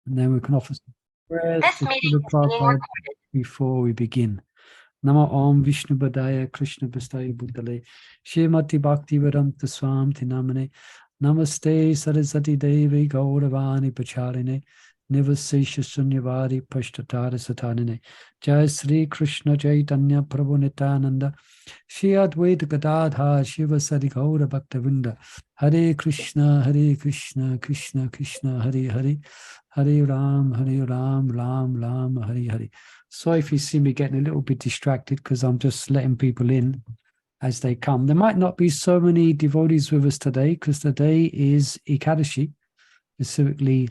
And then we can offer some prayers This to meeting Srila is being Prabhupada recorded. before we begin. Namo Om Vishnu Badaya Krishna Bastaya Bhutale Shrimati Bhakti Vedanta Swam Tinamane Namaste Sarasati Devi Gauravani Pacharine Nivasesha Sunyavari Pashtatara Satanine Jai Sri Krishna Chaitanya Prabhu Nityananda Shri Advaita Gadadha Shiva Sari Gaura Bhaktavinda Hare Krishna Krishna Krishna Hare Hare Hare Ram Ram Ram Hare Hare. So if you see me getting a little bit distracted because I'm just letting people in as they come. There might not be so many devotees with us today because today is Ekadashi, specifically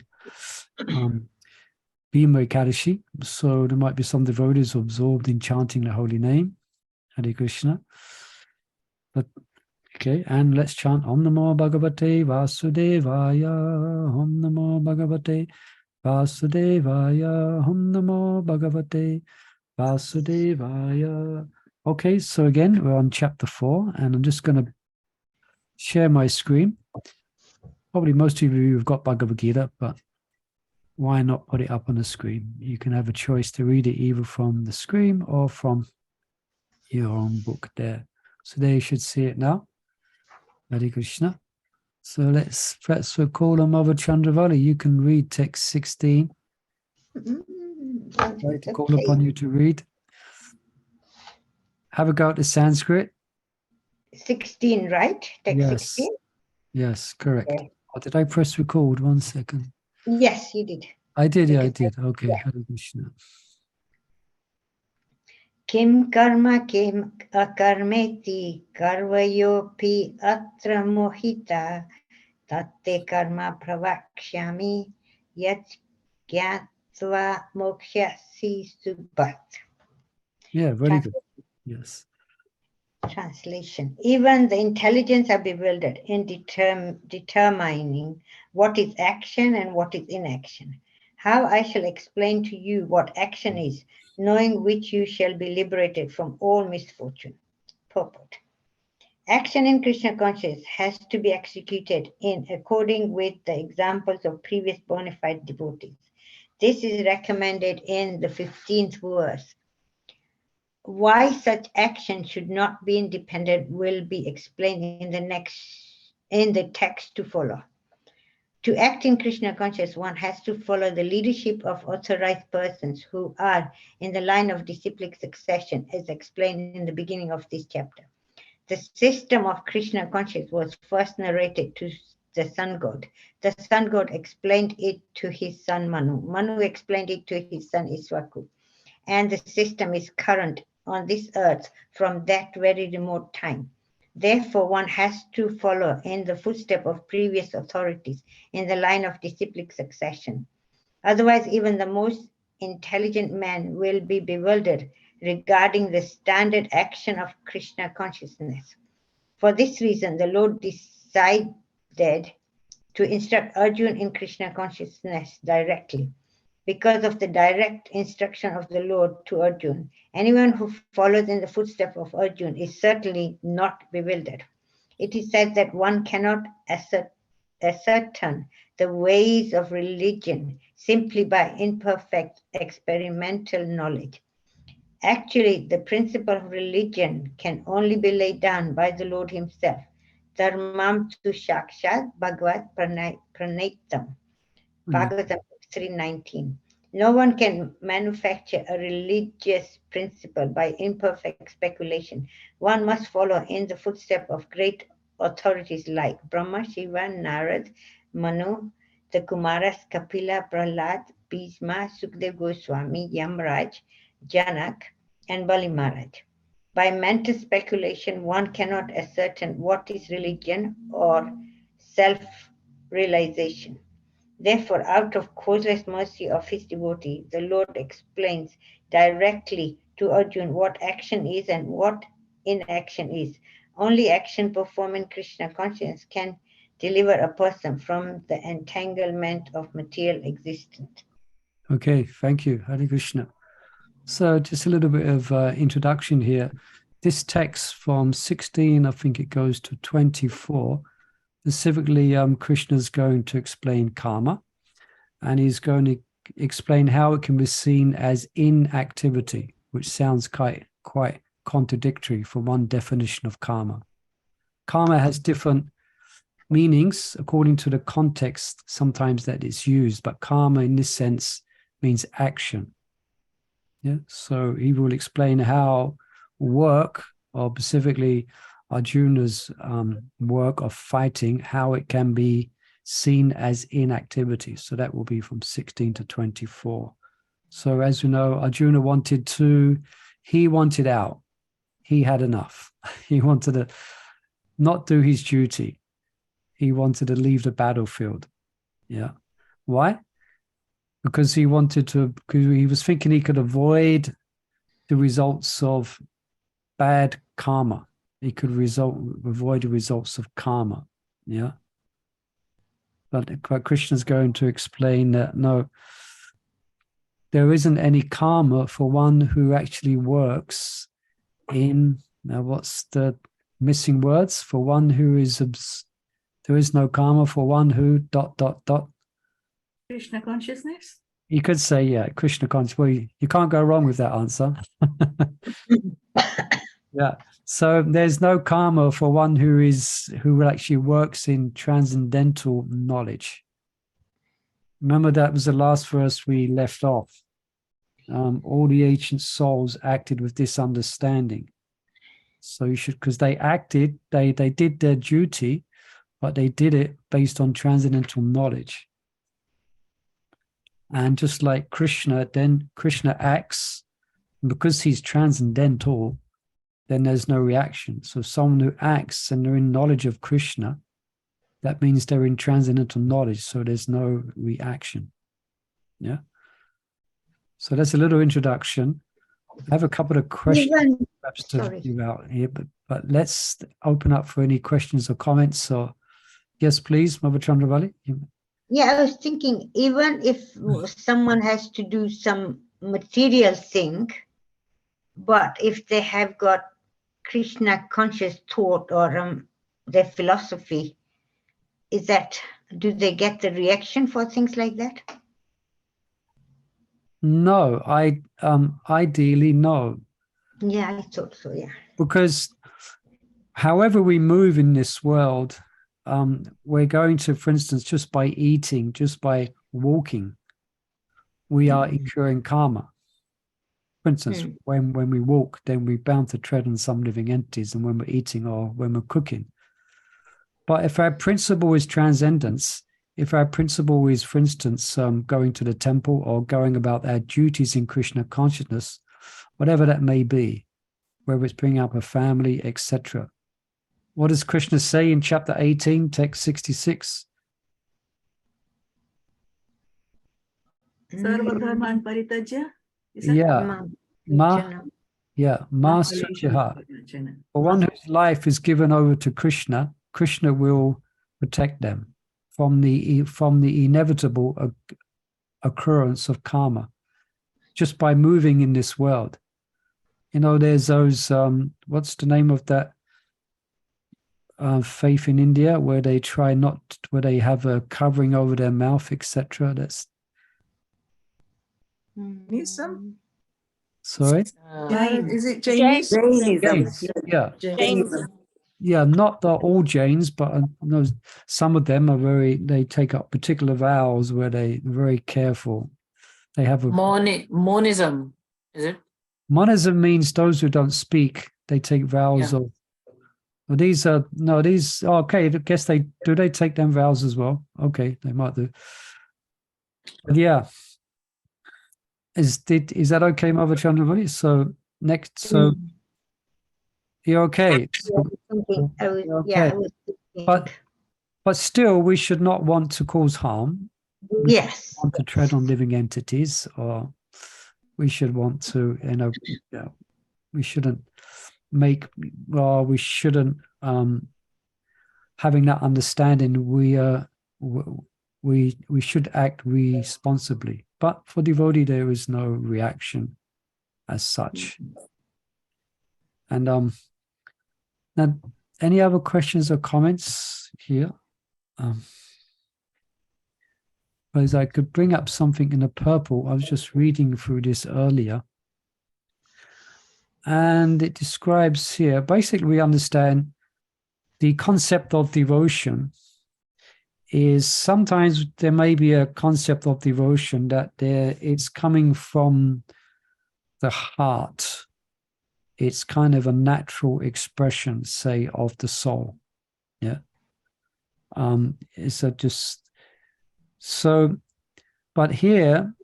Bhima Ekadashi. So there might be some devotees absorbed in chanting the holy name, Hare Krishna. But okay, and let's chant Om Namo Bhagavate Vasudevaya, Om Namo Bhagavate Vasudevaya, Om Namo Bhagavate Vasudevaya. Okay, so again, we're on chapter 4, and I'm just going to share my screen. Probably most of you have got Bhagavad Gita, but why not put it up on the screen? You can have a choice to read it either from the screen or from your own book there. So there you should see it now. Hare Krishna. So let's call on Mother Chandravali. You can read text 16. I'd like to call upon you to read. Have a go at the Sanskrit. 16, right? Text Yes. 16? Yes, correct. Okay. Oh, did I press record? 1 second. Yes, you did. I did, yeah, I did. Okay, Yeah. Hare Krishna. Kim karma kim akarmeti karvayopi atra mohita tatte karma pravakshyami yat gyatva mokhyasi subhat. Yeah, very good. Yes. Translation. Even the intelligence are bewildered in determining what is action and what is inaction. How I shall explain to you what action is, knowing which you shall be liberated from all misfortune. Purport. Action in Krishna consciousness has to be executed in according with the examples of previous bona fide devotees. This is recommended in the 15th verse. Why such action should not be independent will be explained in the text to follow. To act in Krishna consciousness, one has to follow the leadership of authorized persons who are in the line of disciplic succession, as explained in the beginning of this chapter. The system of Krishna consciousness was first narrated to the sun god. The sun god explained it to his son Manu. Manu explained it to his son Iswaku. And the system is current on this earth from that very remote time. Therefore, one has to follow in the footsteps of previous authorities in the line of disciplic succession. Otherwise, even the most intelligent man will be bewildered regarding the standard action of Krishna consciousness. For this reason, the Lord decided to instruct Arjuna in Krishna consciousness directly. Because of the direct instruction of the Lord to Arjuna, anyone who follows in the footsteps of Arjuna is certainly not bewildered. It is said that one cannot ascertain the ways of religion simply by imperfect experimental knowledge. Actually, the principle of religion can only be laid down by the Lord himself. Dharmam tu shakshat Bhagavad pranaitam. Bhagavatam 3:19. No one can manufacture a religious principle by imperfect speculation. One must follow in the footsteps of great authorities like Brahma, Shiva, Narad, Manu, the Kumaras, Kapila, Prahlad, Bhishma, Sukdev Goswami, Yamraj, Janak, and Bali Maharaj. By mental speculation, one cannot ascertain what is religion or self-realization. Therefore, out of causeless mercy of his devotee, the Lord explains directly to Arjuna what action is and what inaction is. Only action performed in Krishna consciousness can deliver a person from the entanglement of material existence. Okay, thank you, Hare Krishna. So just a little bit of introduction here. This text from 16, I think it goes to 24. Specifically, Krishna's going to explain karma. and he's going to explain how it can be seen as inactivity, which sounds quite contradictory from one definition of karma. Karma has different meanings according to the context sometimes that it's used, but karma in this sense means action. Yeah, so he will explain how work, or specifically Arjuna's work of fighting, how it can be seen as inactivity. So that will be from 16 to 24. So as you know, Arjuna he wanted out. He had enough. He wanted to not do his duty. He wanted to leave the battlefield. Yeah. Why? Because he was thinking he could avoid the results of bad karma. He could avoid the results of karma. Yeah. But Krishna's going to explain that no, there isn't any karma for one who actually works in, now what's the missing words? For one who is, there is no karma for one who ... Krishna consciousness? You could say, yeah, Krishna consciousness. Well, you can't go wrong with that answer. Yeah. So there's no karma for one who actually works in transcendental knowledge. Remember, that was the last verse we left off. All the ancient souls acted with this understanding. So you should, because they acted, they did their duty, but they did it based on transcendental knowledge. And just like Krishna, then Krishna acts, and because he's transcendental, then there's no reaction. So someone who acts and they're in knowledge of Krishna, that means they're in transcendental knowledge, so there's no reaction. Yeah. So that's a little introduction. I have a couple of questions perhaps to give out here, but let's open up for any questions or comments. So yes, please, Mother Chandravali. Yeah, I was thinking, even if someone has to do some material thing, but if they have got Krishna conscious thought or their philosophy, do they get the reaction for things like that? No, ideally no. Yeah, I thought so, yeah. Because however we move in this world, we're going to, for instance, just by eating, just by walking, we are incurring karma. For instance, when we walk, then we're bound to tread on some living entities, and when we're eating or when we're cooking. But if our principle is transcendence, if our principle is, for instance, going to the temple or going about our duties in Krishna consciousness, whatever that may be, whether it's bringing up a family, etc. What does Krishna say in chapter 18, text 66? Sarva dharman paritajya? Yeah. Ma suchiha. For one whose life is given over to Krishna, Krishna will protect them from the inevitable occurrence of karma, just by moving in this world. You know, there's those, what's the name of that faith in India where they where they have a covering over their mouth, etc. That's Jainism? Sorry? Is it Jainism? Jains. Yeah. Jainism. Yeah, not all Jains, but some of them they take up particular vows where they're very careful. They have Monism, is it? Monism means those who don't speak. They take vows of. Well, okay. I guess they take them vows as well. Okay, they might do. But yeah, is that okay, Mother Chandravali? So next, you're okay. I was thinking. But still, we should not want to cause harm. Yes. Want to tread on living entities, or we should want to, we shouldn't we shouldn't, having that understanding, we should act responsibly. But for devotee, there is no reaction as such. And now, any other questions or comments here? Because I could bring up something in the purple. I was just reading through this earlier. And it describes here, basically we understand the concept of devotion is sometimes there may be a concept of devotion that it's coming from the heart. It's kind of a natural expression, say, of the soul. Yeah. It's a just so, but here,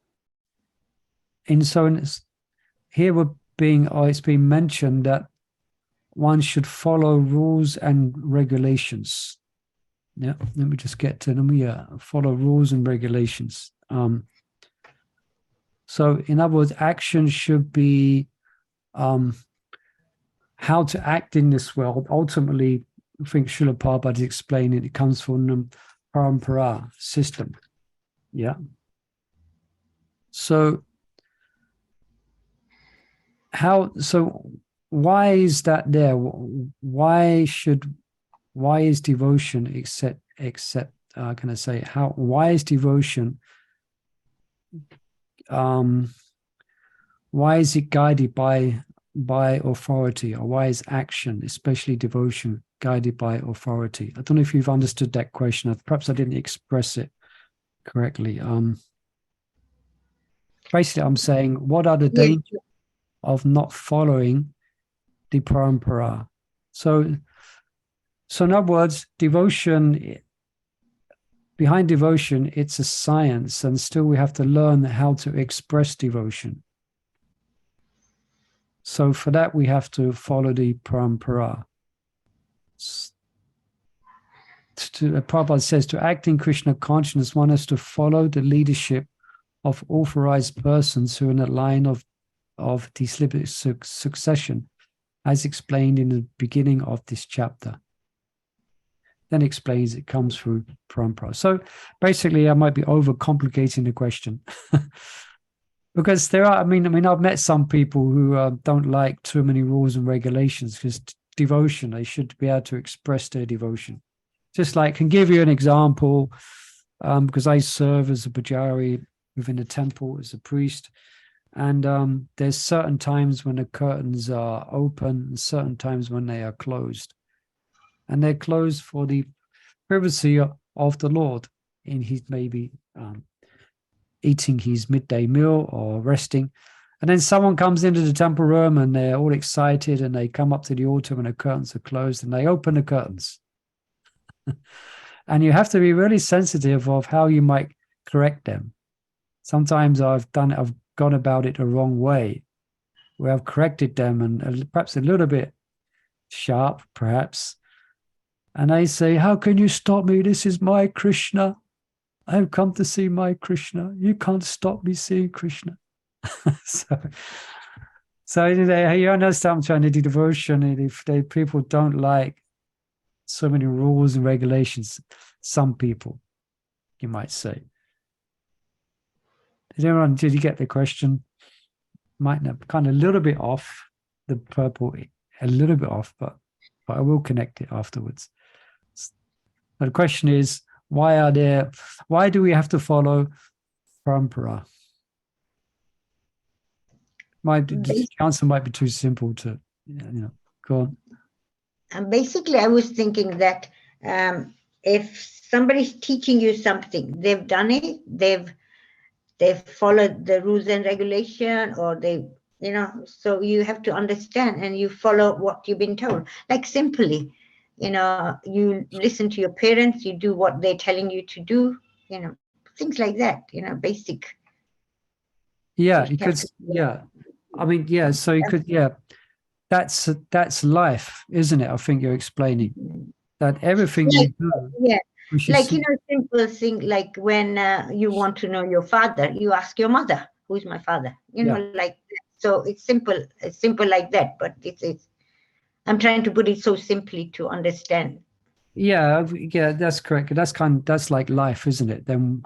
here we're it's being mentioned that one should follow rules and regulations. Yeah, let me just get to them. Yeah, follow rules and regulations. So, in other words, action should be how to act in this world. Ultimately, I think Srila Prabhupada is explaining it comes from the parampara system. Yeah. So, why is that there? Why is devotion why is devotion why is it guided by authority, or why is action, especially devotion, guided by authority? I don't know if you've understood that question. Perhaps I didn't express it correctly. Basically, I'm saying, what are the dangers of not following the parampara? So in other words, devotion, behind devotion, it's a science, and still we have to learn how to express devotion. So for that, we have to follow the parampara. Prabhupada says, to act in Krishna consciousness, one has to follow the leadership of authorized persons who are in the line of deliberated succession, as explained in the beginning of this chapter. Then explains it comes through parampara. So basically, I might be overcomplicating the question. Because there are, I mean, I've met some people who don't like too many rules and regulations, because devotion, they should be able to express their devotion. Just like, I can give you an example, because I serve as a pujari within the temple as a priest. And there's certain times when the curtains are open and certain times when they are closed. And they're closed for the privacy of the Lord in his maybe eating his midday meal or resting. And then someone comes into the temple room and they're all excited and they come up to the altar when the curtains are closed and they open the curtains. And you have to be really sensitive of how you might correct them. Sometimes I've gone about it the wrong way, where I've corrected them and perhaps a little bit sharp, perhaps. And they say, how can you stop me? This is my Krishna. I've come to see my Krishna. You can't stop me seeing Krishna. so you understand, I'm trying to do devotion. And if people don't like so many rules and regulations, some people, you might say. Did you get the question? Might have kind of a little bit off, the purple, a little bit off, but I will connect it afterwards. So the question is, why do we have to follow parampara? The answer might be too simple to, go on. And basically, I was thinking that if somebody's teaching you something, they've done it, they've followed the rules and regulation, or so you have to understand and you follow what you've been told. Like simply, you listen to your parents, you do what they're telling you to do, things like that, basic. Yeah, you could, yeah. I mean, yeah, so you could, yeah. That's life, isn't it? I think you're explaining that everything we do. Yeah, like, simple thing, like when you want to know your father, you ask your mother, who's my father? Like that. So it's simple like that, but it's I'm trying to put it so simply to understand. Yeah, that's correct. That's like life, isn't it? Then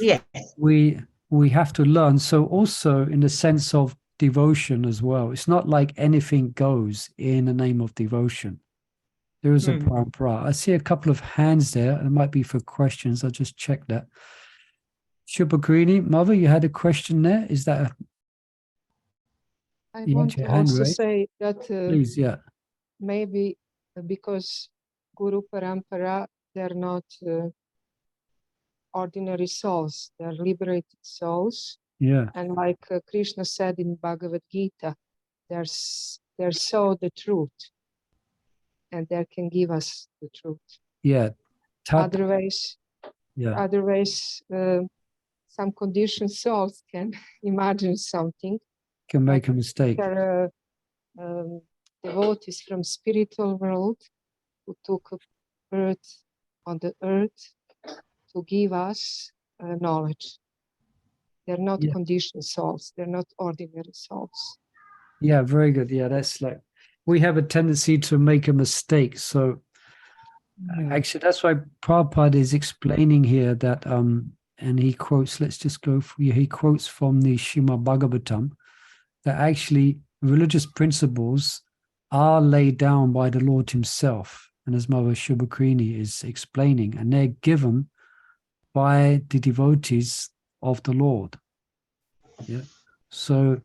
yes, we have to learn. So also in the sense of devotion as well, it's not like anything goes in the name of devotion. There is a parampara. I see a couple of hands there. It might be for questions. I'll just check that. Shubhakrini, Mother, you had a question there? Is that I you want had to your hand also raised? say that Please, yeah. maybe because Guru Parampara, they're not ordinary souls, they're liberated souls. Yeah. And like Krishna said in Bhagavad Gita, they're so the truth, and they can give us the truth. Yeah. Otherwise, Yeah. some conditioned souls can imagine something. Can make a mistake. There are devotees from spiritual world who took birth on the earth to give us knowledge. They're not Yeah. conditioned souls. They're not ordinary souls. Yeah, very good. Yeah, that's like, we have a tendency to make a mistake. So actually, that's why Prabhupada is explaining here that, and he quotes, let's just go for you, he quotes from the Srimad Bhagavatam, that actually religious principles are laid down by the Lord himself. And as Mother Shubhakrini is explaining, and they're given by the devotees of the Lord. Yeah. So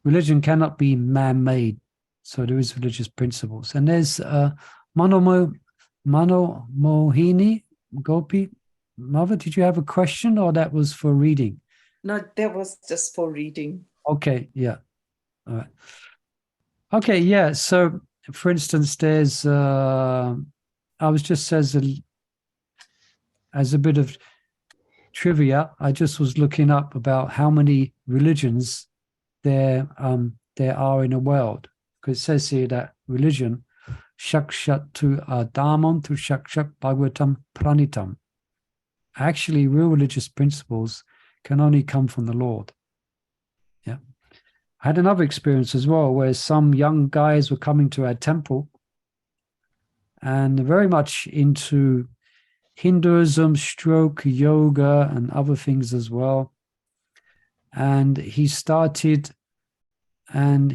religion cannot be man-made. So there is religious principles. And there's Mano Mohini Gopi. Mother, did you have a question or that was for reading? No, that was just for reading. Okay, yeah. All right. Okay, yeah. So for instance, there's I was just as a bit of trivia, I just was looking up about how many religions there are in the world. Because it says here that religion, shakshat tu dhamam tu shakshat bhagavatam pranitam. Actually, real religious principles can only come from the Lord. Yeah. I had another experience as well where some young guys were coming to our temple and very much into Hinduism, stroke, yoga, and other things as well. And he started, and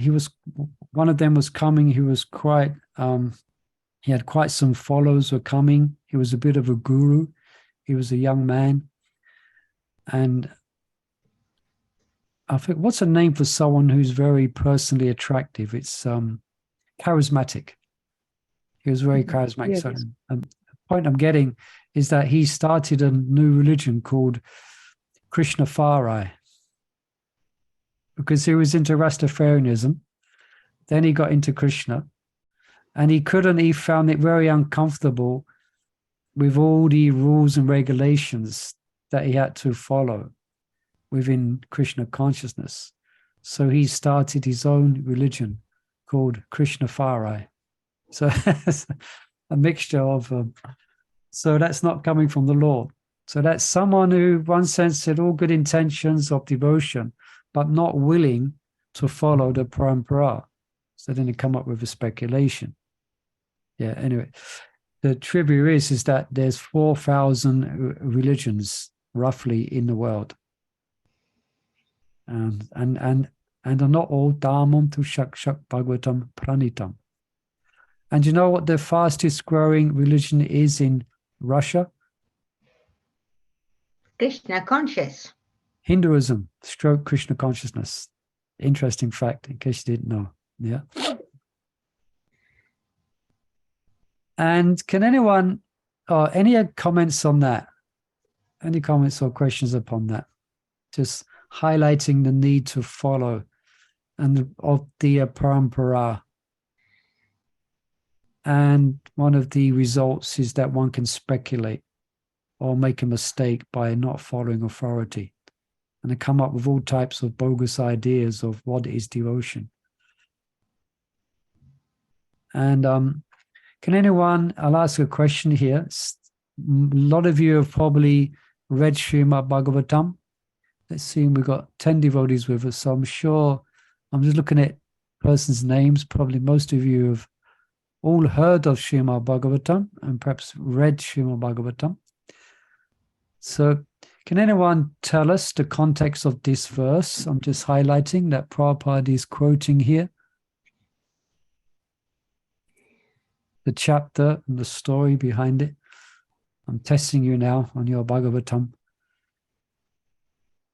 one of them was coming, he was quite, he had quite some followers were coming. He was a bit of a guru. He was a young man. And I think, what's a name for someone who's very personally attractive? It's charismatic. He was very charismatic. Yes. So the point I'm getting is that he started a new religion called Krishna because he was into Rastafarianism. Then he got into Krishna, and he found it very uncomfortable with all the rules and regulations that he had to follow within Krishna consciousness. So he started his own religion called Krishna Farai. So it's a mixture of, so that's not coming from the Lord. So that's someone who, in one sense, had all good intentions of devotion, but not willing to follow the parampara. So then they come up with a speculation. Yeah, anyway, the trivia is that there's 4,000 religions roughly in the world. And are not all dhamam tu shak bhagavatam pranitam. And you know what the fastest growing religion is in Russia? Krishna conscious. Hinduism, stroke Krishna consciousness. Interesting fact, in case you didn't know. Yeah. And can anyone, any comments on that? Any comments or questions upon that? Just highlighting the need to follow and of the parampara. And one of the results is that one can speculate or make a mistake by not following authority. And they come up with all types of bogus ideas of what is devotion. And can anyone, I'll ask a question here. A lot of you have probably read Srimad Bhagavatam. Let's see, we've got 10 devotees with us. So I'm sure, I'm just looking at persons' names. Probably most of you have all heard of Srimad Bhagavatam and perhaps read Srimad Bhagavatam. So can anyone tell us the context of this verse? I'm just highlighting that Prabhupada is quoting here. The chapter and the story behind it. I'm testing you now on your Bhagavatam.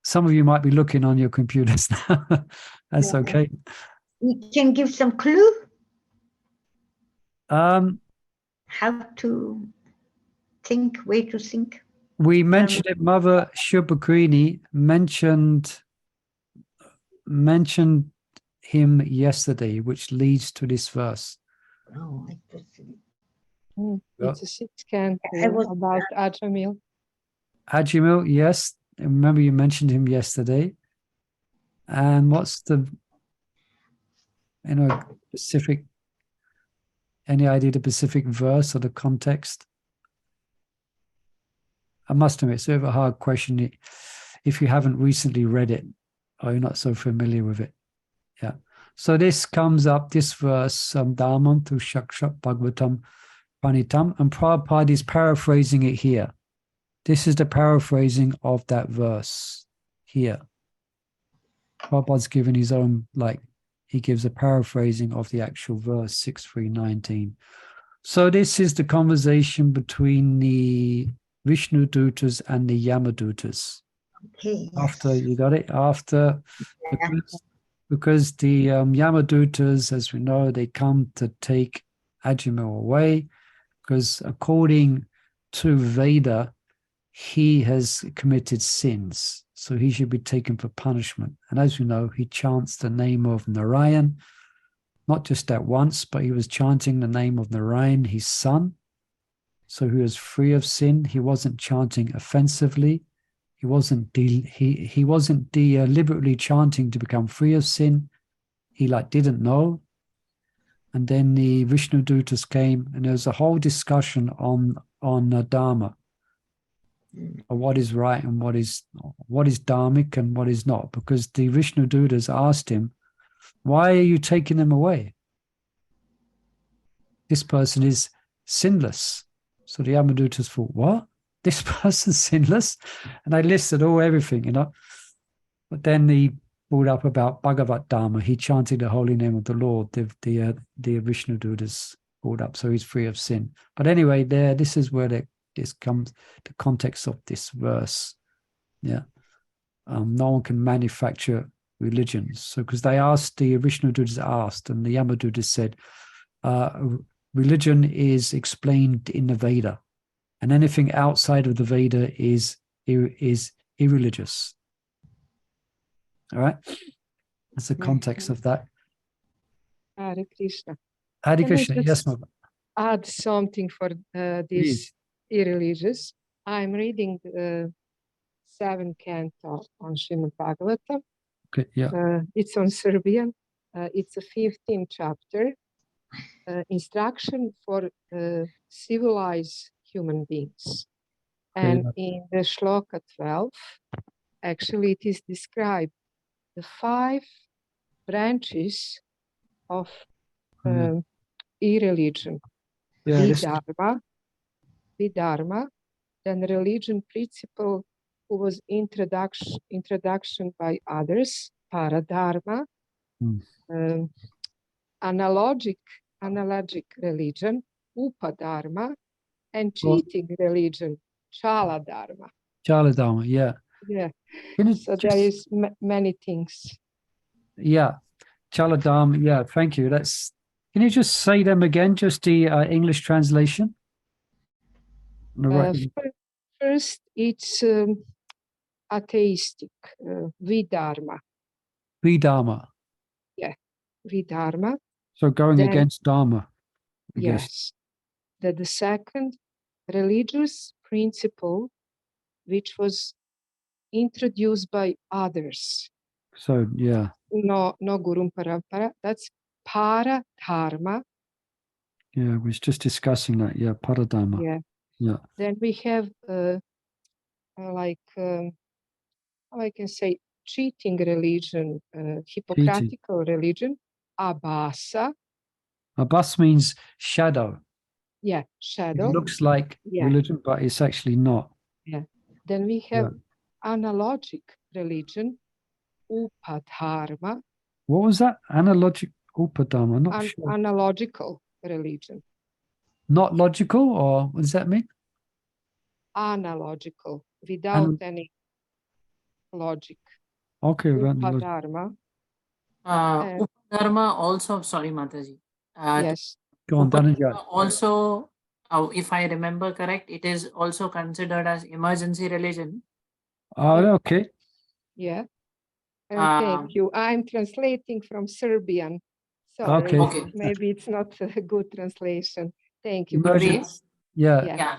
Some of you might be looking on your computers now. That's Yeah. okay. We can give some clue Um, how to think, way to think. we mentioned it. Mother Shubhakrini mentioned him yesterday, which leads to this verse. Oh, I just, It's a sixth canto I was- about Ajamil. Ajamil, yes. Remember you mentioned him yesterday. And what's the specific, any idea the specific verse or the context? I must admit, it's a bit of a hard question if you haven't recently read it or you're not so familiar with it. Yeah. So this comes up, this verse, Dharmam tu Shakshat Bhagavatam Pranitam, and Prabhupada is paraphrasing it here. This is the paraphrasing of that verse here. Prabhupada's given his own, he gives a paraphrasing of the actual verse, 6.3.19. So this is the conversation between the Vishnu Dutas and the Yamadutas. okay, After, yes. you got it? After, because the Yamadutas, as we know, they come to take Ajamil away, because according to Veda, he has committed sins, so he should be taken for punishment. And as we know, he chants the name of Narayan, not just that once, but he was chanting the name of Narayan, his son. So he was free of sin. He wasn't chanting offensively. He wasn't deliberately chanting to become free of sin. He didn't know. And then the Vishnu Dutas came, and there was a whole discussion on Dharma, or what is right and what is dharmic and what is not, because the Vishnu Dutas asked him, why are you taking them away? This person is sinless. So the Yamadutas thought, what? This person's sinless? And they listed everything, But then he brought up about Bhagavad Dharma. He chanted the holy name of the Lord, the Vishnu Dutas brought up, so he's free of sin. But anyway, this is where this comes, the context of this verse. Yeah. No one can manufacture religions. So because they asked, the Vishnu Dutas asked, and the Yamadutas said, religion is explained in the Veda, and anything outside of the Veda is irreligious. All right? That's the context of that. Hare Krishna. Hare Can I Krishna, yes, just mother. add something for this Please. irreligious? I'm reading the 7th canto on Srimad Bhagavatam. Okay, yeah. It's on Serbian. It's a 15th chapter. Instruction for civilized human beings. And in the shloka 12, actually it is described the 5 branches of irreligion. Yeah, Vidharma, then religion principle who was introduction by others, paradharma, analogic religion, upadharma, and cheating religion, chaladharma. Chaladharma, yeah. Yeah. So there is many things. Yeah, Chaladharma, yeah, thank you. Can you just say them again, just the English translation? First, it's atheistic, vidharma. Vidharma. Yeah, vidharma. So going against Dharma. Yes. The second, religious principle, which was introduced by others. So, yeah. No Gurum Parampara. That's paradharma. Yeah, I was just discussing that. Yeah, paradharma. Yeah. Yeah. Then we have how I can say, cheating religion, hypocritical religion, abhasa. Abhas means shadow. Yeah, shadow. It looks like religion, but it's actually not. Yeah. Then we have analogic religion, upadharma. What was that? Analogic upadharma? Not sure. Analogical religion. Not logical, or what does that mean? Analogical, without any logic. Okay, right. logic. Upadharma. Upadharma also, sorry, Mataji. Yes. Go on, Upadharma Dhananjay. also, if I remember correct, it is also considered as emergency religion. Oh, Yeah. okay. Yeah. And Um, thank you. I'm translating from Serbian. Sorry, Okay. Okay. maybe it's not a good translation. Thank you. Emergency. Please. Yeah, Yeah. Yeah.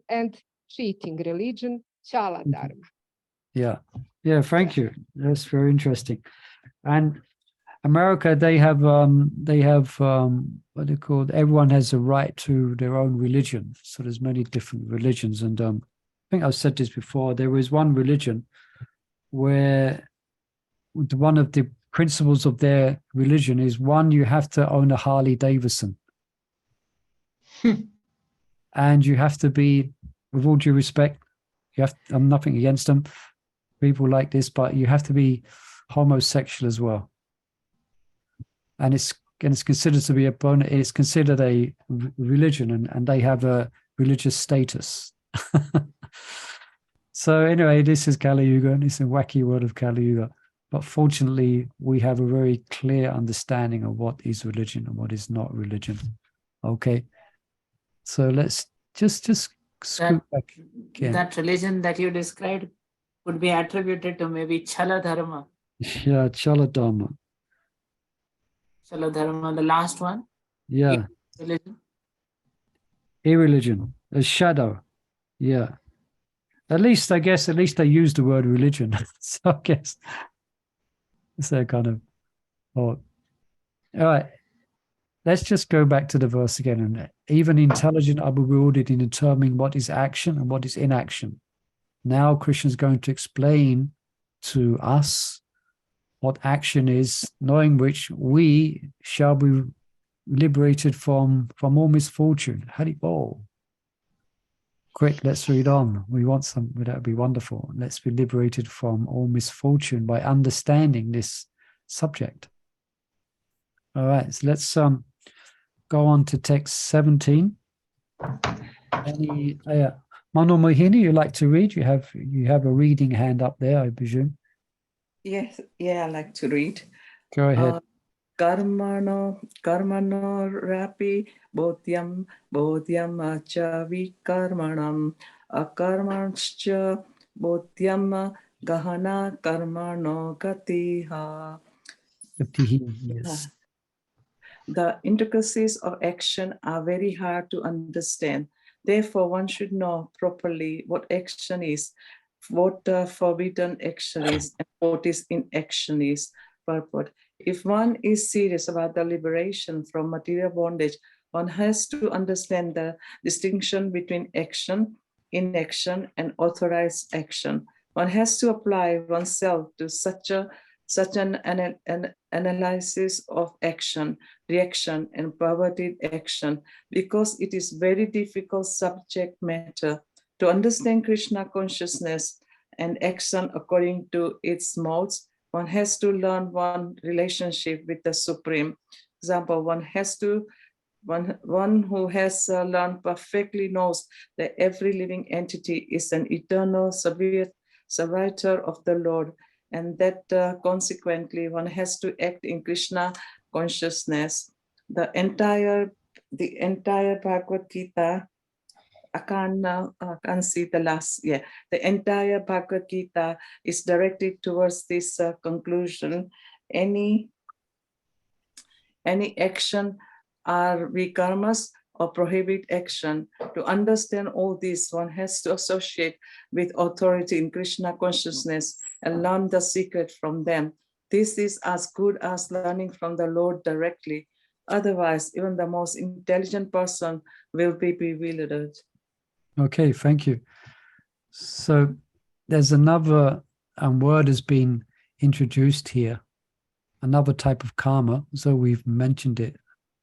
And cheating religion, Chala Dharma. yeah, yeah. Thank you. That's very interesting. And America, they have what they call. Everyone has a right to their own religion. So there's many different religions, and I think I've said this before. There is one religion where one of the principles of their religion is one, you have to own a Harley Davidson. And you have to be, with all due respect, I'm nothing against them, people like this, but you have to be homosexual as well. And it's considered to be it's considered a religion, and they have a religious status. So anyway, this is Kali Yuga, and it's a wacky world of Kali Yuga. But fortunately, we have a very clear understanding of what is religion and what is not religion. Okay. So let's just scoot back again. That religion that you described could be attributed to maybe Chala Dharma. Yeah, Chala Dharma. Chala Dharma, the last one. Yeah. Religion. Irreligion. A shadow. Yeah. At least they use the word religion. So I guess it's their kind of thought. All right. Let's just go back to the verse again. And even intelligent are bewildered in determining what is action and what is inaction. Now Krishna is going to explain to us what action is, knowing which we shall be liberated from all misfortune. Haribol. Quick, let's read on. We want some, that would be wonderful. Let's be liberated from all misfortune by understanding this subject. All right, so let's go on to text 17. Any Mano Mohini, you like to read? You have a reading hand up there, I presume. Yes, yeah, I like to read. Go ahead. Karmano rapi bodhyam acha vikarmanam akarmanscha bodhyam gahana karmano gatiha. Yes. The intricacies of action are very hard to understand. Therefore, one should know properly what action is, what forbidden action is, and what is inaction is. Purport. If one is serious about the liberation from material bondage, one has to understand the distinction between action, inaction, and authorized action. One has to apply oneself to such an analysis of action, reaction, and perverted action, because it is very difficult subject matter to understand Krishna consciousness and action according to its modes. One has to learn one relationship with the Supreme. Example, one who has learned perfectly knows that every living entity is an eternal servitor of the Lord, and that consequently one has to act in Krishna consciousness. The entire Bhagavad Gita, I can't see the last. Yeah, the entire Bhagavad Gita is directed towards this conclusion. Any action are vikarmas or prohibit action. To understand all this, one has to associate with authority in Krishna consciousness and learn the secret from them. This is as good as learning from the Lord directly. Otherwise, even the most intelligent person will be bewildered. Okay, thank you. So there's another word has been introduced here, another type of karma. So we've mentioned it,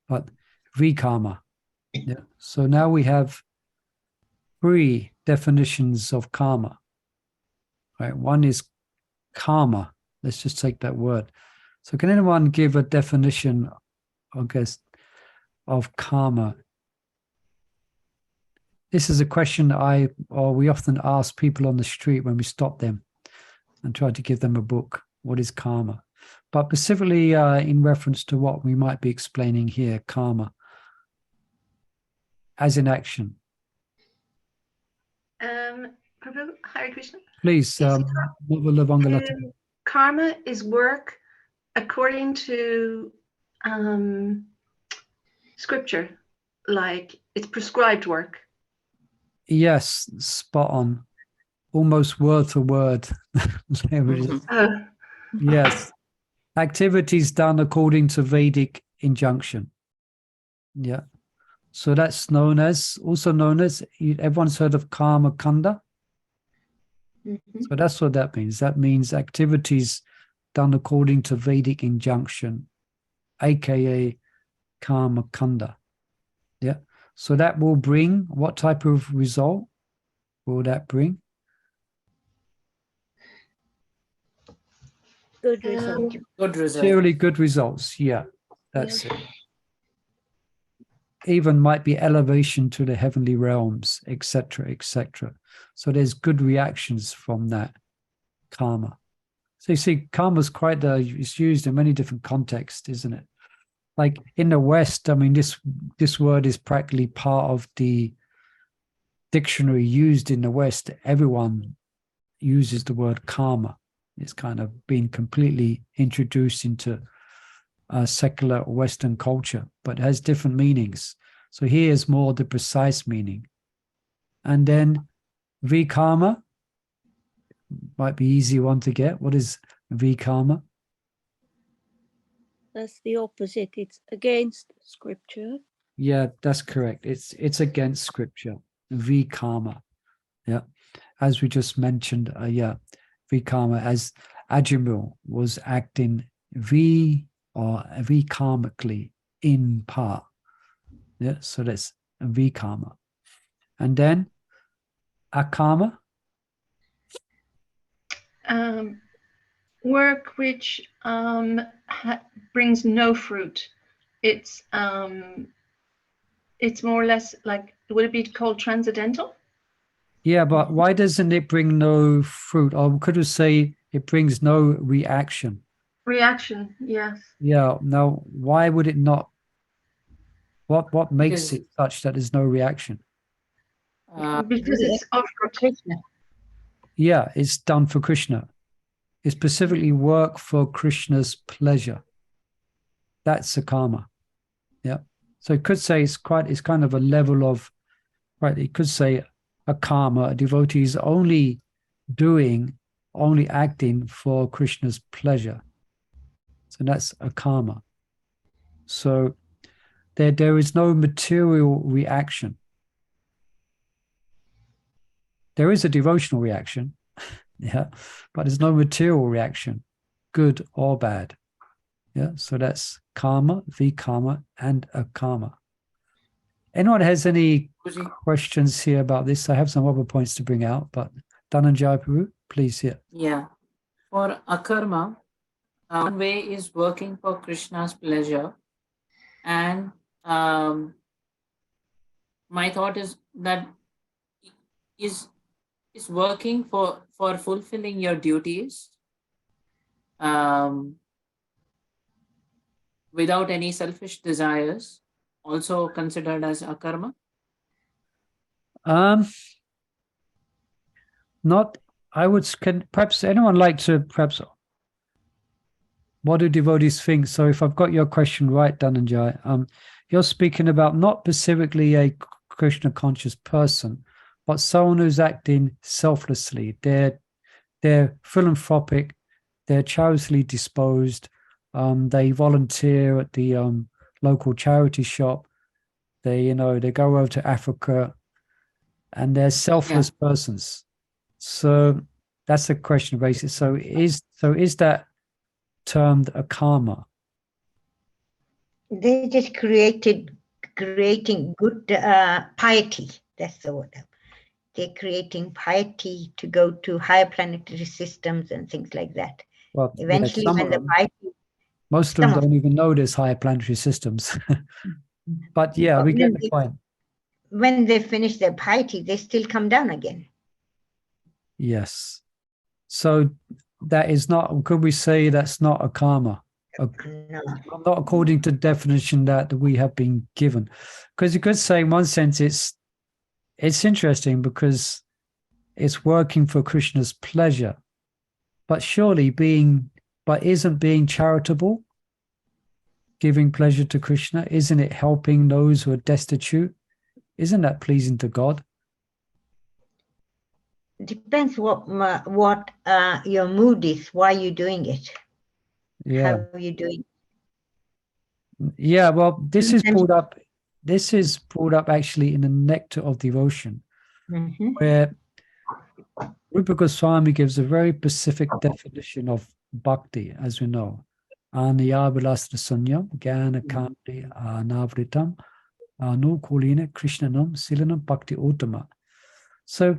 but vikarma. Yeah. So now we have 3 definitions of karma. Right. One is karma. Let's just take that word. So can anyone give a definition, I guess, of karma? This is a question we often ask people on the street when we stop them. and tried to give them a book, What is Karma? But specifically in reference to what we might be explaining here, karma, as in action. Prabhu, Hare Krishna. Please, Karma is work according to scripture, like it's prescribed work. Yes, spot on. Almost word for word. There it is. Yes. Activities done according to Vedic injunction. Yeah. So that's also known as, everyone's heard of karma kanda? So that's what that means. That means activities done according to Vedic injunction, aka karma kanda. Yeah. So that will bring, what type of result will that bring? Good result. Good result. Purely good results. Yeah, that's it. Even might be elevation to the heavenly realms, etc., etc. So there's good reactions from that karma. So you see, karma is quite it's used in many different contexts, isn't it? Like in the West, I mean, this word is practically part of the dictionary used in the West. Everyone uses the word karma. It's kind of been completely introduced into secular Western culture, but it has different meanings. So here's more the precise meaning. And then vikarma might be easy one to get. What is vikarma? That's the opposite. It's against scripture. Yeah, that's correct. It's against scripture. Vikarma. Yeah. As we just mentioned, vikarma, as Ajamil was acting vikarmically in part. Yeah, so that's vikarma. And then akarma. Work which brings no fruit. It's more or less like, would it be called transcendental? Yeah, but why doesn't it bring no fruit? Or could we say it brings no reaction? Reaction, yes. Yeah. Now, why would it not? What makes it such that there's no reaction? Because it's for Krishna. Yeah, it's done for Krishna. It's specifically work for Krishna's pleasure. That's the karma. Yeah. So it could say it's kind of a level of, right? It could say a karma, a devotee is only acting for Krishna's pleasure. So that's a karma. So there is no material reaction. There is a devotional reaction, yeah, but there's no material reaction, good or bad. Yeah, so that's karma, vikarma, and akarma. Anyone has any questions here about this? I have some other points to bring out, but Dhananjay Prabhu, please, here. Yeah. For akarma, one way is working for Krishna's pleasure. And my thought is that is working for fulfilling your duties without any selfish desires also considered as akarma? Not, I would, can perhaps anyone like to perhaps, what do devotees think? So if I've got your question right, Dhananjay, you're speaking about not specifically a Krishna conscious person, but someone who's acting selflessly. They're philanthropic, they're charitably disposed, they volunteer at the local charity shop, they go over to Africa, and they're selfless persons. So that's the question basically. So is that termed a karma? They just creating good piety. That's the word. They're creating piety to go to higher planetary systems and things like that. Well, eventually, when the piety, most of them don't even know there's higher planetary systems. But yeah, we get the point. When they finish their piety, they still come down again. Yes. So that is not, could we say that's not a karma? No. Not according to the definition that we have been given. Because you could say in one sense it's interesting because it's working for Krishna's pleasure. But surely isn't being charitable, giving pleasure to Krishna, isn't it helping those who are destitute? Isn't that pleasing to God? Depends what your mood is, why you're doing it. Yeah. How you doing? Yeah, well, this is Sometimes- brought up actually in the Nectar of Devotion, where Rupa Goswami gives a very specific definition of bhakti, as we know. Aniyavilastra sunyam, jnana kamti anavritam, anukulina krishnanam silanam bhakti uttama. So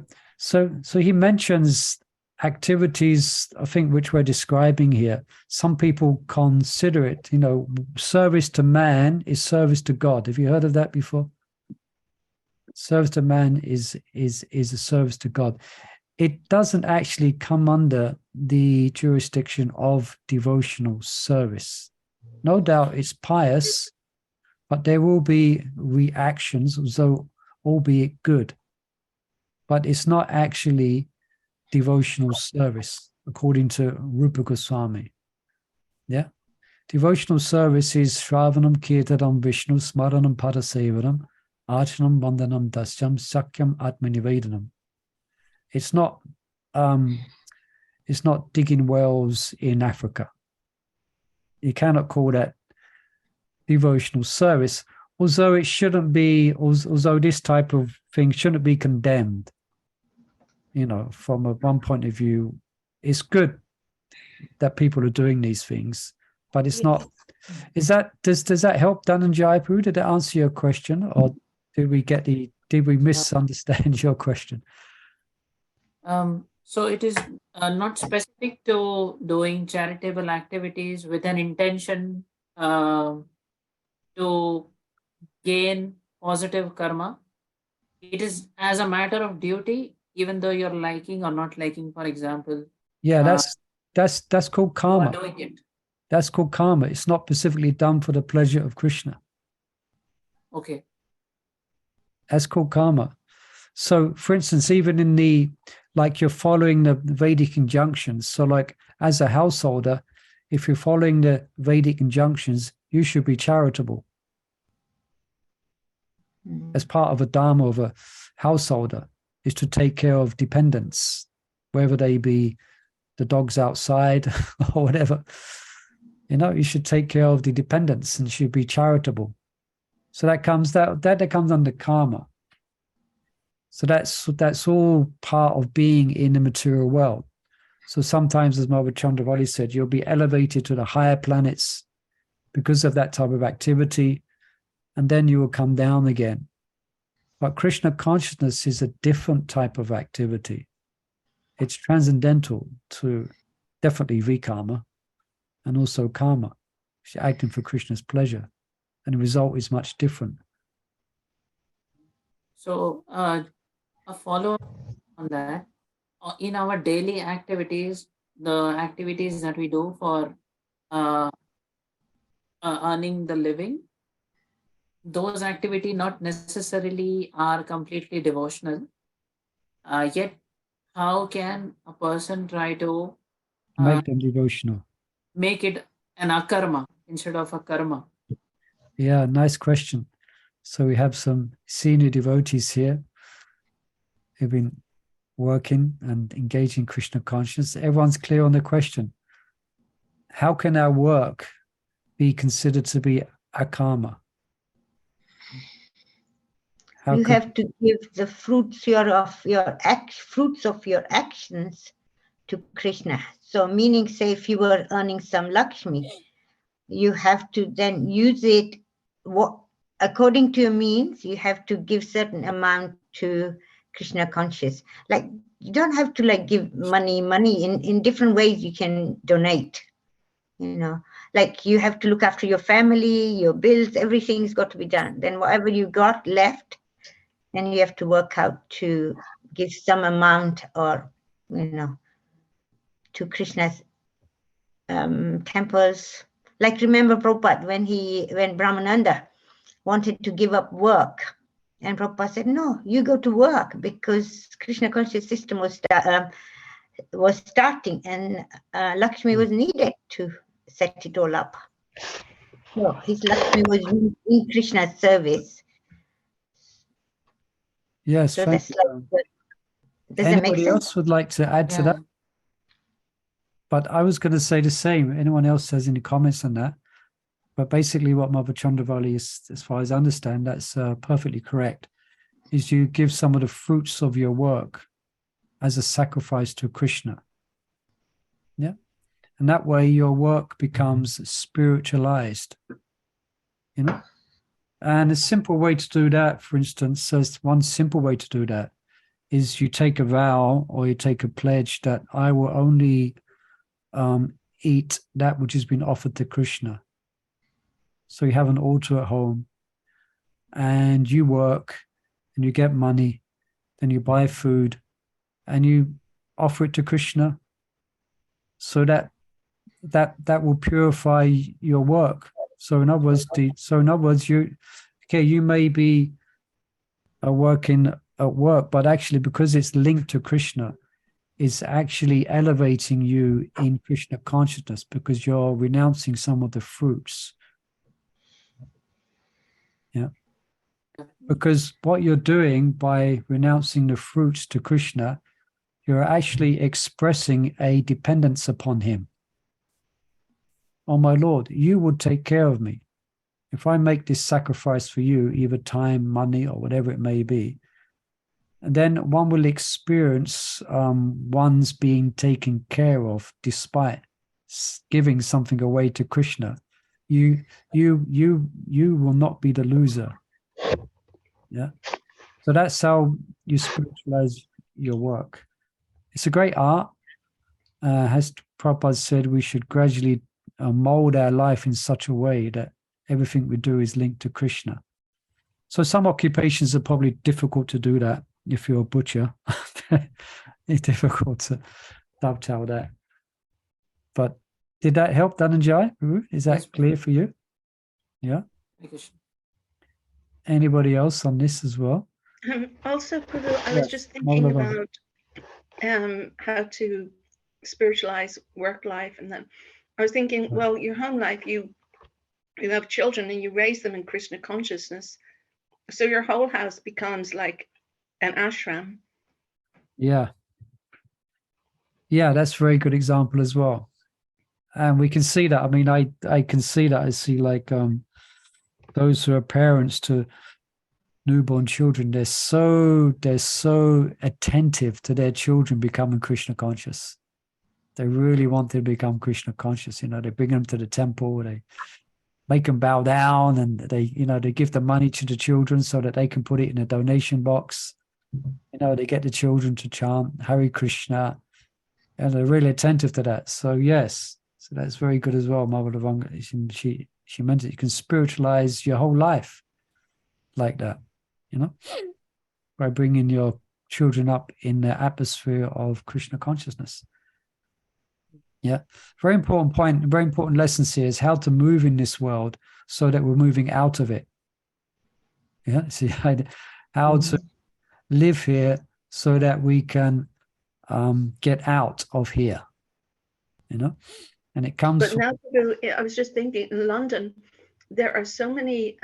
he mentions activities, I think, which we're describing here. Some people consider it, service to man is service to God. Have you heard of that before? Service to man is a service to God. It doesn't actually come under the jurisdiction of devotional service. No doubt it's pious, but there will be reactions, though albeit good. But it's not actually devotional service, according to Rupa Goswami. Yeah? Devotional service is Shravanam Kirtanam Vishnu Smaranam Padasevaram Archanam Vandanam Dasyam Sakyam Atmanivedanam. It's not digging wells in Africa. You cannot call that devotional service, although it shouldn't be, although this type of thing shouldn't be condemned. From one point of view, it's good that people are doing these things, but it's not. Does that help, Dhananjay Prabhu? Did that answer your question, or did we misunderstand your question? So it is not specific to doing charitable activities with an intention to gain positive karma. It is as a matter of duty, even though you're liking or not liking, for example. Yeah, that's called karma. You are doing it. That's called karma. It's not specifically done for the pleasure of Krishna. Okay. That's called karma. So, for instance, even in you're following the Vedic injunctions. So, like as a householder, if you're following the Vedic injunctions, you should be charitable. As part of a dharma of a householder is to take care of dependents, whether they be the dogs outside or whatever. You should take care of the dependents and should be charitable. So that comes under karma. So that's all part of being in the material world. So sometimes, as Mother Chandravali said, you'll be elevated to the higher planets because of that type of activity, and then you will come down again. But Krishna consciousness is a different type of activity. It's transcendental to definitely vikarma and also karma. You're acting for Krishna's pleasure, and the result is much different. So a follow-up on that. In our daily activities, the activities that we do for earning the living, those activities not necessarily are completely devotional. Yet, how can a person try to Make them devotional? Make it an akarma instead of a karma? Yeah, nice question. So we have some senior devotees here who've been working and engaging Krishna consciousness. Everyone's clear on the question. How can our work be considered to be akarma? You have to give the fruits of your actions to Krishna. So meaning, say, if you were earning some Lakshmi, you have to then use it according to your means. You have to give certain amount to Krishna conscious. Like, you don't have to give money in different ways. You can donate, like you have to look after your family, your bills, everything's got to be done. Then whatever you got left, then you have to work out to give some amount, or to Krishna's temples. Like remember Prabhupada when Brahmananda wanted to give up work, and Prabhupada said, no, you go to work, because Krishna conscious system was starting, and Lakshmi was needed to set it all up. So his Lakshmi was in Krishna's service. Yes, So thank that's you. like, does that make Anybody sense? else would like to add to that? But I was going to say the same. Anyone else has any comments on that? But basically what Mother Chandravali is, as far as I understand, that's perfectly correct, is you give some of the fruits of your work as a sacrifice to Krishna. Yeah. And that way your work becomes spiritualized, you know. And a simple way to do that, for instance, one simple way to do that is you take a vow or you take a pledge that I will only eat that which has been offered to Krishna. So you have an altar at home and you work and you get money, then you buy food and you offer it to Krishna, so that will purify your work. So in other words, you may be working at work, but actually because it's linked to Krishna, it's actually elevating you in Krishna consciousness, because you're renouncing some of the fruits. Yeah. Because what you're doing by renouncing the fruits to Krishna, you're actually expressing a dependence upon him. Oh, my Lord, you would take care of me. If I make this sacrifice for you, either time, money, or whatever it may be, and then one will experience one's being taken care of despite giving something away to Krishna. You will not be the loser. Yeah. So that's how you spiritualize your work. It's a great art. As Prabhupada said, we should gradually mold our life in such a way that everything we do is linked to Krishna. So some occupations are probably difficult to do that. If you're a butcher, it's difficult to dovetail that. But did that help, Dhananjay? Is that clear for you? Yeah. Anybody else on this as well? Also, Prabhu, I was just thinking Maulava. about how to spiritualize work life, and then I was thinking, well, your home life, you have children and you raise them in Krishna consciousness, so your whole house becomes like an ashram. Yeah, that's a very good example as well, and we can see that. I mean, I can see that. I see like those who are parents to newborn children, they're so attentive to their children becoming Krishna conscious. They really want to become Krishna conscious. You know, they bring them to the temple, they make them bow down, and they give the money to the children so that they can put it in a donation box. You know, they get the children to chant Hare Krishna, and they're really attentive to that. So yes, so that's very good as well. Mother Lavanga, she meant it. You can spiritualize your whole life like that, you know, by bringing your children up in the atmosphere of Krishna consciousness. Yeah, very important point, very important lessons here is how to move in this world so that we're moving out of it. Yeah, see how to live here so that we can get out of here, you know, and it comes. But now, I was just thinking, in London, there are so many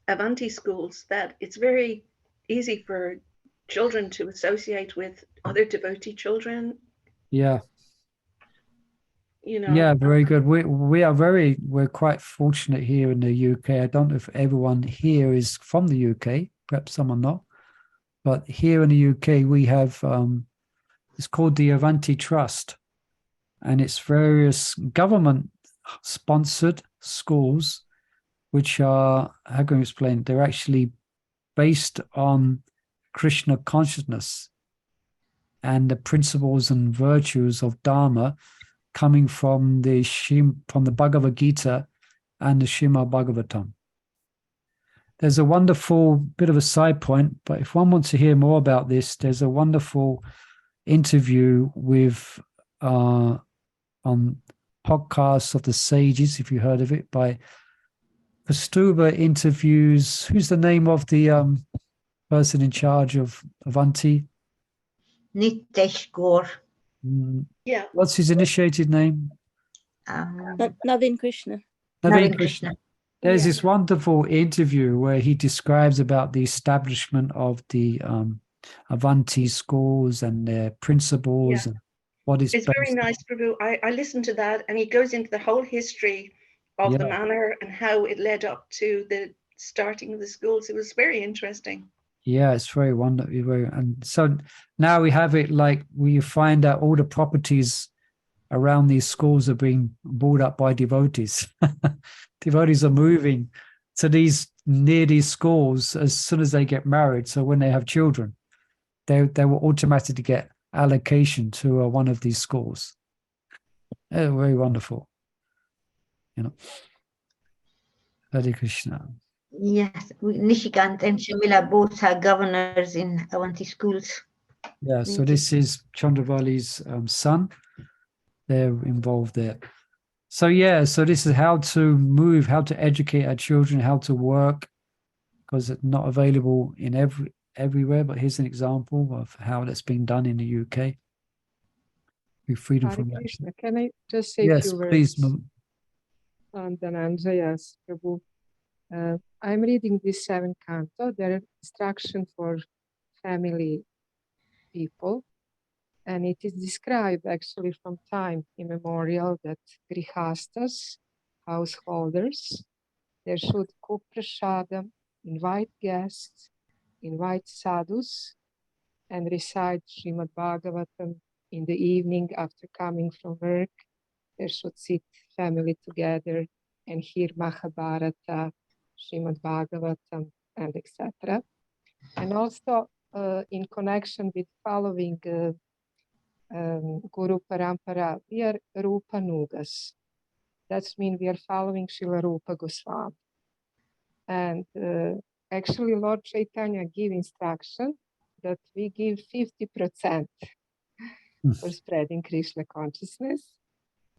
Avanti schools that it's very easy for children to associate with other devotee children. Yeah. You know. Yeah, very good. We're quite fortunate here in the UK. I don't know if everyone here is from the UK, perhaps some are not. But here in the UK, we have, it's called the Avanti Trust. And it's various government-sponsored schools, which are, how can I explain? They're actually based on Krishna consciousness and the principles and virtues of Dharma coming from the Bhagavad Gita and the Srimad Bhagavatam. There's a wonderful bit of a side point, but if one wants to hear more about this, there's a wonderful interview with on podcasts of the sages, if you heard of it, by Kastuba interviews. Who's the name of the person in charge of Avanti? Nitesh Gore. Yeah. What's his initiated name? Navin Krishna. Navin Krishna. There's Yeah. this wonderful interview where he describes about the establishment of the Avanti schools and their principles and what is It's very based nice, Prabhu. I listened to that, and he goes into the whole history of the Yeah. manor and how it led up to the starting of the schools. It was very interesting. Yeah, it's very wonderful. And so now we have it like we find out all the properties around these schools are being bought up by devotees. Devotees are moving to near these schools as soon as they get married. So when they have children, they will automatically get allocation to one of these schools. Very wonderful. Hare Krishna. Yes, Nishikant and Shamila both are governors in Avanti schools. Yeah, so this is Chandravali's son. They're involved there. So yeah, so this is how to move, how to educate our children, how to work, because it's not available in everywhere. But here's an example of how that's being done in the UK. With freedom Hare from Krishna, action. can I just say a Yes, few please. words? Dhananjay, yes, Prabhu. I'm reading this 7th canto. There are instruction for family people, and it is described actually from time immemorial that grihastas, householders, they should cook prasadam, invite guests, invite sadhus, and recite Srimad Bhagavatam in the evening after coming from work. They should sit family together and hear Mahabharata, Srimad Bhagavatam, and etc. And also in connection with following Guru Parampara, we are Rupa Nugas. That means we are following Srila Rupa Goswami. And actually Lord Chaitanya gave instruction that we give 50% for spreading Krishna consciousness.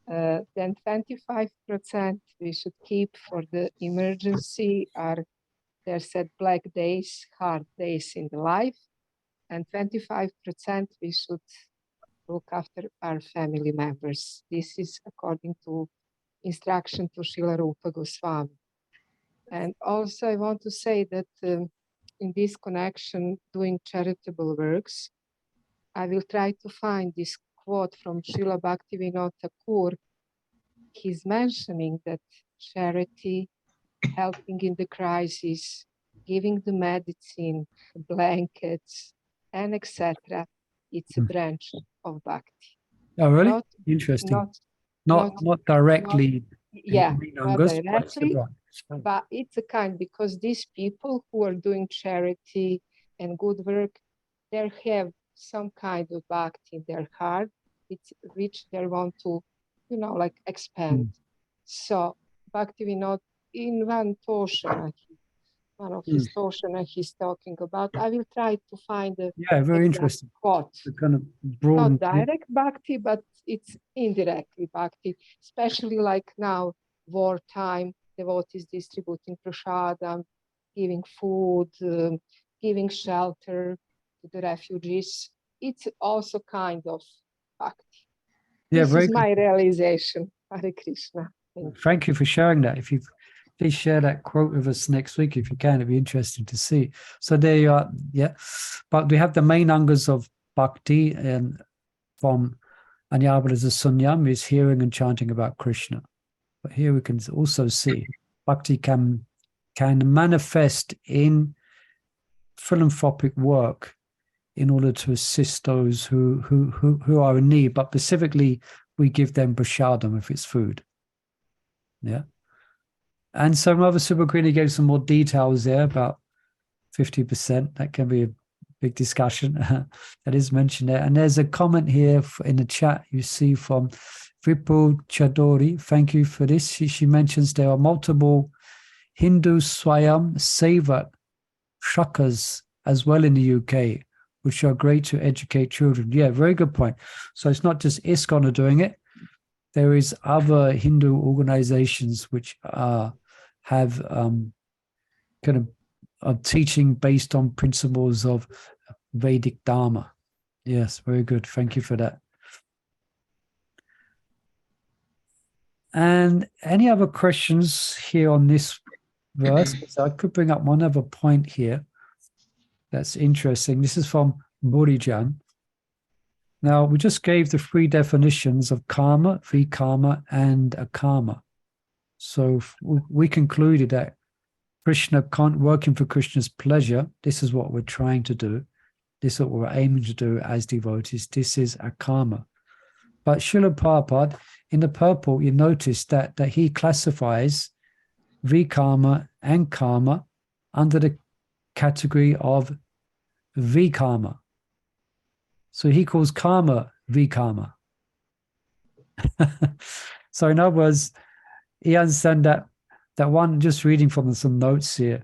Then 25% we should keep for the emergency or there said black days, hard days in the life. And 25% we should look after our family members. This is according to instruction to Srila Rupa Goswami. And also I want to say that in this connection, doing charitable works, I will try to find this quote from Srila Bhaktivinoda Thakur. He's mentioning that charity, helping in the crisis, giving the medicine, blankets, and etc. It's a branch of bhakti. Oh, really? Not, Interesting. not directly. yeah, not Angus, directly, but it's a kind, because these people who are doing charity and good work, they have some kind of bhakti in their heart, which they want to, like expand. So Bhaktivinoda, in one portion, one of his portion he's talking about, I will try to find a very interesting quote. The kind of broad, Not direct bhakti, but it's indirectly bhakti, especially like now, wartime, devotees distributing prasadam, giving food, giving shelter to the refugees. It's also kind of bhakti. Yeah, this very is good. my realization. Hare Krishna. Thank you for sharing that. If you please share that quote with us next week, if you can, it'd be interesting to see. So there you are. Yeah, but we have the main angas of bhakti, and from Anyabhadasa Sunyam is hearing and chanting about Krishna. But here we can also see bhakti can manifest in philanthropic work in order to assist those who are in need. But specifically, we give them prasadam if it's food. Yeah. And so Mother Subhagrini gave some more details there about 50%. That can be a big discussion that is mentioned there. And there's a comment here in the chat you see from Vipul Chadori. Thank you for this. She mentions there are multiple Hindu Swayam Sevak Shakas as well in the UK, which are great to educate children. Yeah, very good point. So it's not just ISKCON are doing it. There is other Hindu organizations which have kind of teaching based on principles of Vedic Dharma. Yes, very good. Thank you for that. And any other questions here on this verse? So I could bring up one other point here that's interesting. This is from Burijan. Now, we just gave the 3 definitions of karma, vikarma, and akarma. So we concluded that Krishna can't working for Krishna's pleasure. This is what we're trying to do. This is what we're aiming to do as devotees. This is akarma. But Srila Prabhupada, in the purple, you notice that he classifies vikarma and karma under the category of vikarma. So he calls karma vikarma. So in other words, he understands that one, just reading from some notes here,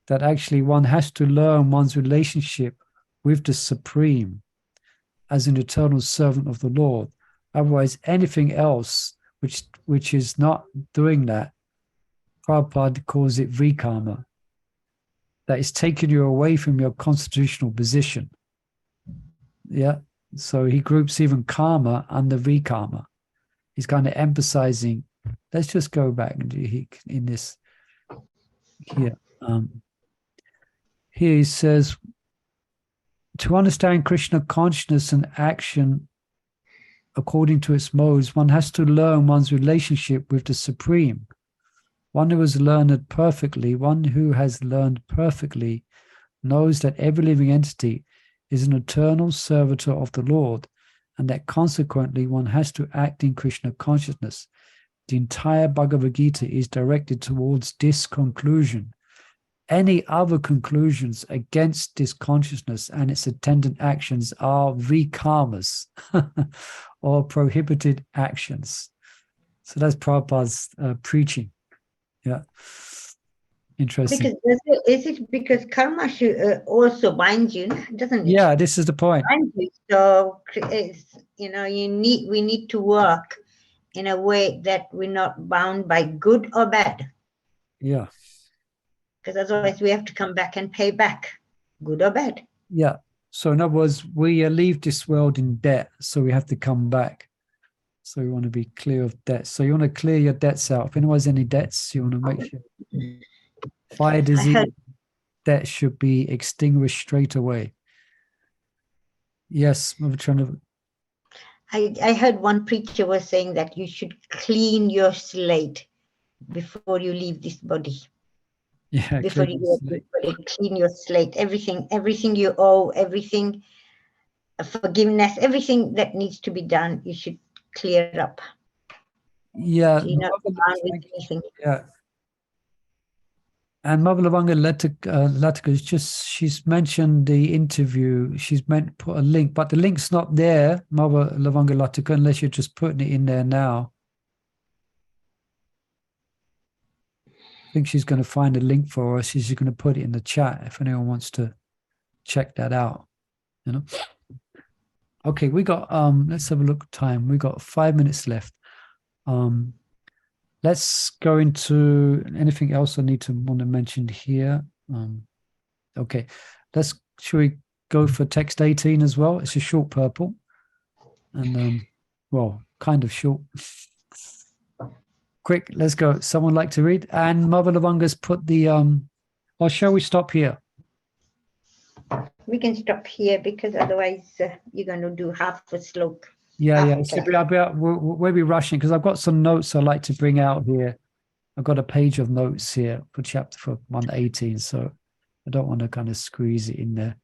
that actually one has to learn one's relationship with the Supreme as an eternal servant of the Lord. Otherwise, anything else which is not doing that, Prabhupada calls it vikarma. That is taking you away from your constitutional position. Yeah. So he groups even karma under vikarma. He's kind of emphasizing. Let's just go back in this here. Here he says, to understand Krishna consciousness and action according to its modes, one has to learn one's relationship with the Supreme. One who has learned perfectly knows that every living entity is an eternal servitor of the Lord, and that consequently one has to act in Krishna consciousness. The entire Bhagavad Gita is directed towards this conclusion. Any other conclusions against this consciousness and its attendant actions are vikarmas or prohibited actions. So that's Prabhupada's preaching. Yeah. Interesting. Is it because karma should, also binds you, doesn't it? Yeah, this is the point. Binds you. So it's, we need to work in a way that we're not bound by good or bad. Yeah. Because otherwise we have to come back and pay back, good or bad. Yeah. So in other words, we leave this world in debt, so we have to come back. So we want to be clear of debts. So you want to clear your debts out. If anyone has any debts, you want to make sure fire disease debt should be extinguished straight away. Yes, I'm trying to. I heard one preacher was saying that you should clean your slate before you leave this body. Yeah, before you leave this body, clean your slate. Everything you owe, everything, forgiveness, everything that needs to be done, you should clear up. Yeah. So you're not bound with anything. Yeah. And Mother Lavanga Latika, she's mentioned the interview. She's meant to put a link, but the link's not there, Mother Lavanga Latika, unless you're just putting it in there now. I think she's going to find a link for us. She's going to put it in the chat if anyone wants to check that out. Okay, we got let's have a look at time. We got 5 minutes left. Let's go into anything else I want to mention here. Okay, should we go for text 18 as well? It's a short purple, and well, kind of short. Quick, let's go. Someone like to read? And Mother Lavanga's put the or shall we stop here? We can stop here because otherwise you're going to do half a slok. Yeah. So we'll be rushing because I've got some notes I'd like to bring out here. I've got a page of notes here for chapter for 118, so I don't want to kind of squeeze it in there.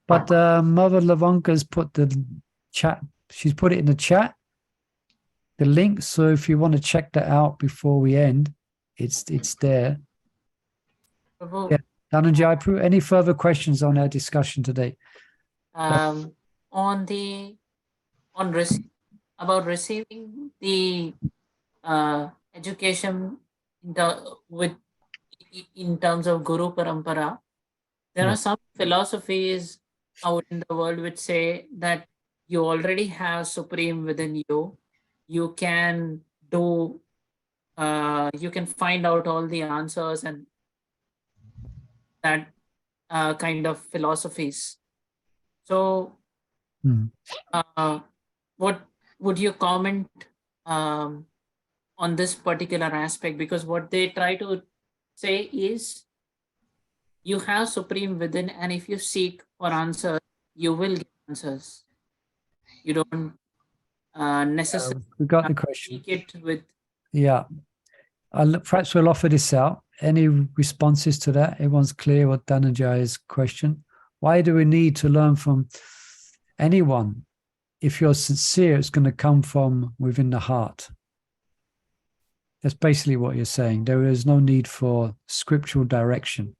But Mother Lavanga's put the chat. She's put it in the chat, the link. So if you want to check that out before we end, it's there. Yeah. Dhananjay, any further questions on our discussion today? About receiving the education in terms of Guru Parampara, there are some philosophies out in the world which say that you already have Supreme within you. You can do, you can find out all the answers and that kind of philosophies. So, what would you comment on this particular aspect? Because what they try to say is you have Supreme within, and if you seek for answers, you will get answers. You don't necessarily We got the question. seek it with. Yeah. Perhaps we'll offer this out. Any responses to that? Everyone's clear what Dhananjay's question. Why do we need to learn from anyone? If you're sincere, it's going to come from within the heart. That's basically what you're saying. There is no need for scriptural direction.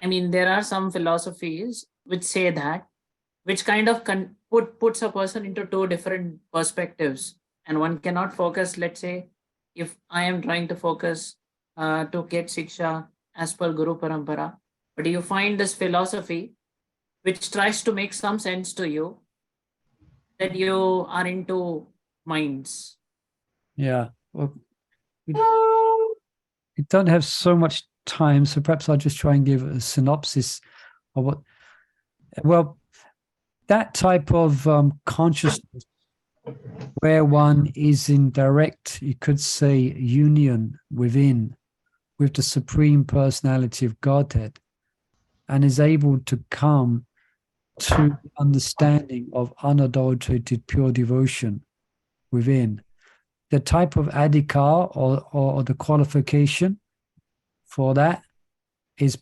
I mean, there are some philosophies which say that, which kind of puts a person into two different perspectives. And one cannot focus, let's say, if I am trying to focus to get Siksha as per Guru Parampara, but you find this philosophy which tries to make some sense to you, that you are into minds. Yeah. Well, we don't have so much time, so perhaps I'll just try and give a synopsis of what. Well, that type of consciousness where one is in direct, you could say, union within with the Supreme Personality of Godhead, and is able to come to understanding of unadulterated pure devotion within. The type of adhikar or the qualification for that is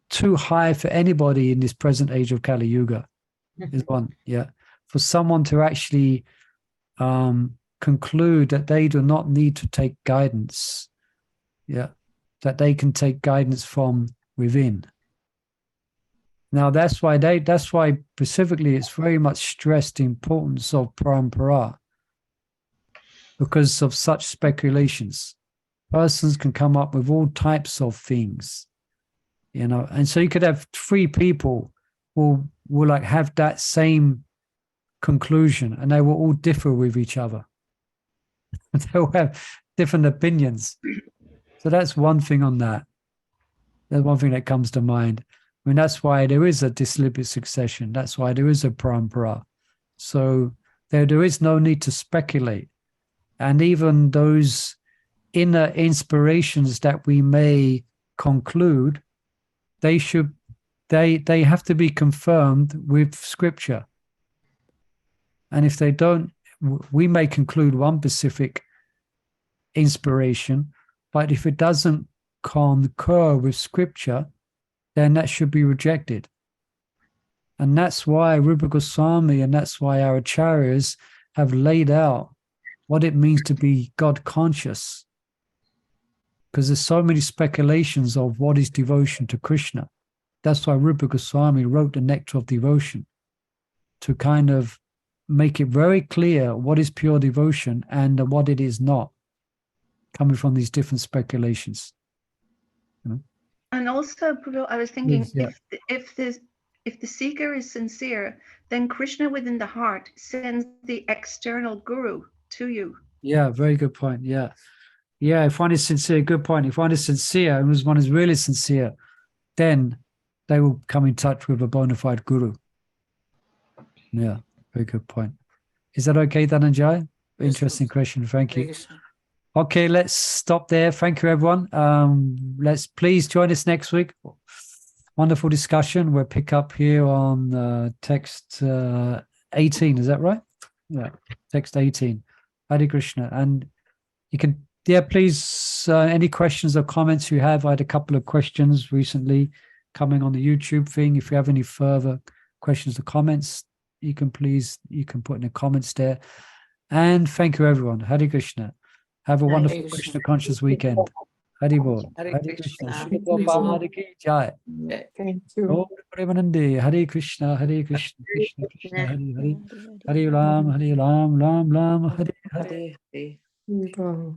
too high for anybody in this present age of Kali Yuga. Is one, yeah. For someone to actually conclude that they do not need to take guidance, yeah, that they can take guidance from within. Now that's why specifically it's very much stressed the importance of parampara, because of such speculations. Persons can come up with all types of things, you know, and so you could have three people will like have that same conclusion, and they will all differ with each other. They'll have different opinions. So that's one thing on that. That's one thing that comes to mind. I mean, that's why there is a dislibeate succession. That's why there is a parampara. So there is no need to speculate. And even those inner inspirations that we may conclude, they have to be confirmed with scripture. And if they don't, we may conclude one specific inspiration, but if it doesn't concur with scripture, then that should be rejected. And that's why Rupa Goswami and that's why our acharyas have laid out what it means to be God conscious. Because there's so many speculations of what is devotion to Krishna. That's why Rupa Goswami wrote the Nectar of Devotion, to kind of make it very clear what is pure devotion and what it is not, coming from these different speculations. You know? And also, Prabhu, I was thinking, Yes, yeah. if the seeker is sincere, then Krishna within the heart sends the external guru to you. Yeah, very good point. Yeah. Yeah, if one is sincere, good point. If one is sincere and one is really sincere, then they will come in touch with a bona fide guru. Yeah, very good point. Is that okay, Dhananjay? Interesting question. Thank you. Okay, let's stop there. Thank you, everyone. Let's please join us next week. Wonderful discussion. We'll pick up here on text 18. Is that right? Yeah, text 18. Hare Krishna. And you can, yeah, please, any questions or comments you have. I had a couple of questions recently coming on the YouTube thing. If you have any further questions or comments, you can put in the comments there. And thank you, everyone. Hare Krishna. Have a wonderful Krishna conscious weekend. Hare Bol. Hare Hare Krishna. Krishna. Shri Gopal Hare Ki Jai. Thank you. Om Premanande. Hare Krishna. Hare Krishna. Krishna Krishna. Hare Hare. Hare Ram. Hare Ram. Ram Ram. Hare Hare. Hare Hare. Wow.